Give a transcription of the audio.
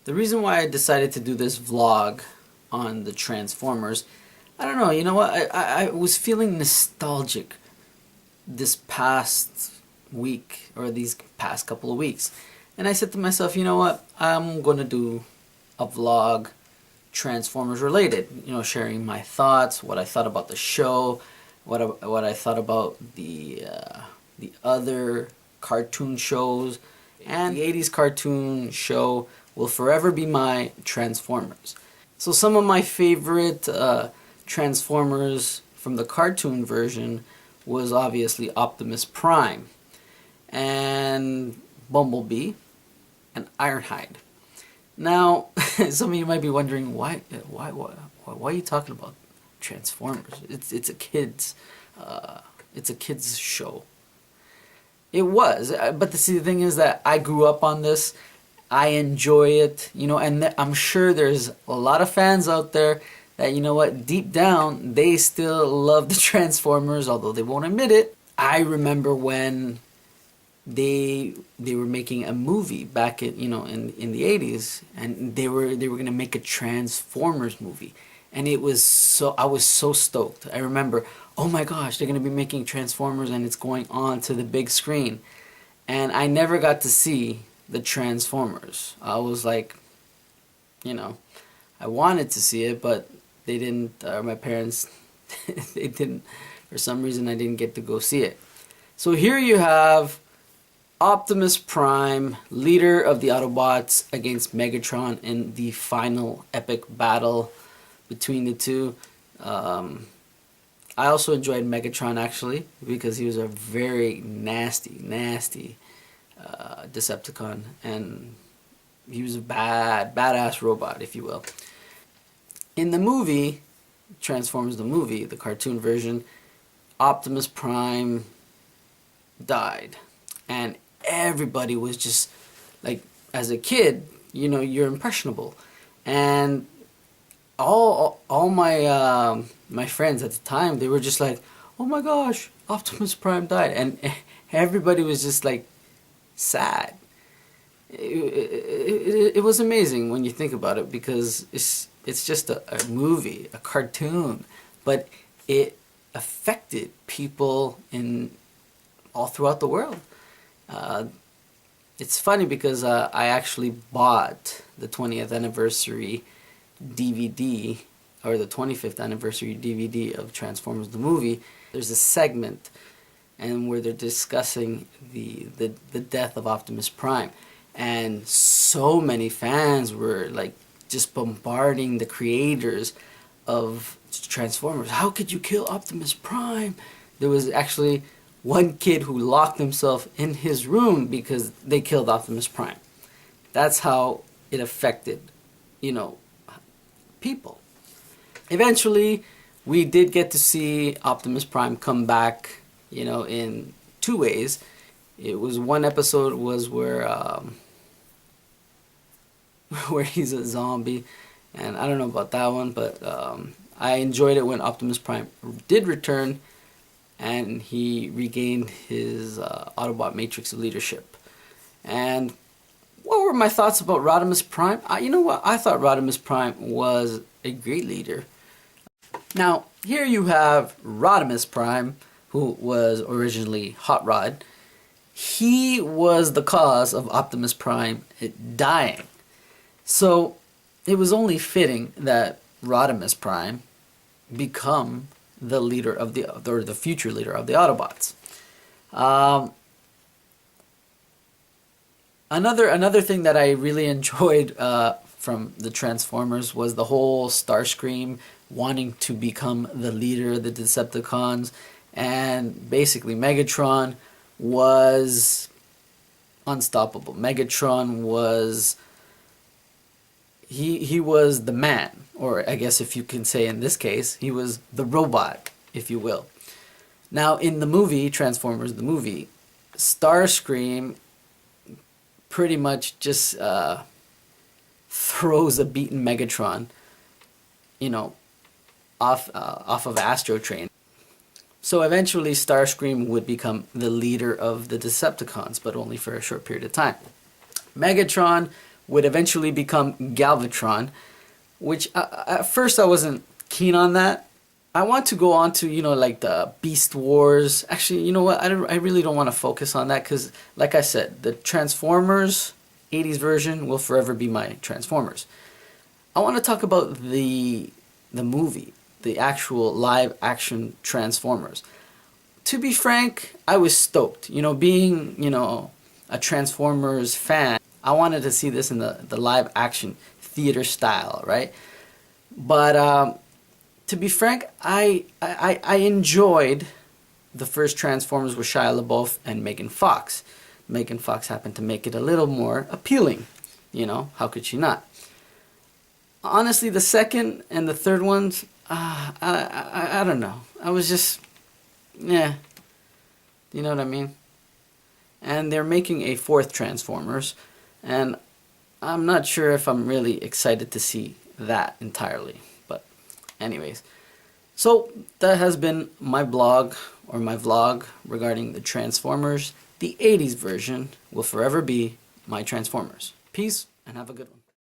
The reason why I decided to do this vlog on the Transformers, I don't know, you know what, I was feeling nostalgic this past week, or these past couple of weeks. And I said to myself, you know what, I'm going to do a vlog Transformers related, you know, sharing my thoughts, what I thought about the show, what I thought about the other cartoon shows, and the 80s cartoon show will forever be my Transformers. So some of my favorite Transformers from the cartoon version was obviously Optimus Prime and Bumblebee and Ironhide. Now, some of you might be wondering why are you talking about Transformers? It's a kids show. It was, but the thing is that I grew up on this. I enjoy it, you know, and I'm sure there's a lot of fans out there that, you know what, deep down they still love the Transformers, although they won't admit it. I remember when they were making a movie back in, you know, in the 80s, and they were going to make a Transformers movie, and I was so stoked. I remember, oh my gosh, they're going to be making Transformers and it's going on to the big screen. And I never got to see the Transformers. I was like, you know, I wanted to see it, but they didn't, my parents, they didn't, for some reason I didn't get to go see it. So here you have Optimus Prime, leader of the Autobots, against Megatron in the final epic battle between the two. I also enjoyed Megatron, actually, because he was a very nasty Decepticon, and he was a badass robot, if you will. In the movie, Transformers the movie, the cartoon version, Optimus Prime died, and everybody was just like, as a kid, you know, you're impressionable, and all my friends at the time, they were just like, oh my gosh, Optimus Prime died, and everybody was just like sad. It was amazing when you think about it, because it's just a movie, a cartoon, but it affected people in all throughout the world. It's funny because I actually bought the 20th anniversary DVD, or the 25th anniversary DVD of Transformers the movie. There's a segment and where they're discussing the death of Optimus Prime, and so many fans were like just bombarding the creators of Transformers. How could you kill Optimus Prime? There was actually one kid who locked himself in his room because they killed Optimus Prime. That's how it affected, you know, people. Eventually, we did get to see Optimus Prime come back, you know, in two ways. It was one episode was where where he's a zombie, and I don't know about that one, but I enjoyed it when Optimus Prime did return and he regained his Autobot Matrix of leadership. And what were my thoughts about Rodimus Prime? You know what? I thought Rodimus Prime was a great leader. Now, here you have Rodimus Prime, who was originally Hot Rod. He was the cause of Optimus Prime dying. So, it was only fitting that Rodimus Prime become the leader of the future leader of the Autobots. Another thing that I really enjoyed from the Transformers was the whole Starscream wanting to become the leader of the Decepticons, and basically Megatron was unstoppable. Megatron was he was the man, or I guess if you can say in this case, he was the robot, if you will. Now in the movie, Transformers the movie, Starscream pretty much just throws a beaten Megatron, you know, off of Astro Train. So eventually Starscream would become the leader of the Decepticons, but only for a short period of time. Megatron would eventually become Galvatron, which at first I wasn't keen on that. I want to go on to, like the Beast Wars. Actually, you know what? I really don't want to focus on that because, like I said, the Transformers 80s version will forever be my Transformers. I want to talk about the movie, the actual live action Transformers. To be frank, I was stoked. Being, a Transformers fan, I wanted to see this in the live action theater style, right? But to be frank, I enjoyed the first Transformers with Shia LaBeouf and Megan Fox. Megan Fox happened to make it a little more appealing. How could she not? Honestly, the second and the third ones, I don't know. I was just, yeah. You know what I mean? And they're making a fourth Transformers, and I'm not sure if I'm really excited to see that entirely. But anyways, so that has been my blog or my vlog regarding the Transformers. The 80s version will forever be my Transformers. Peace and have a good one.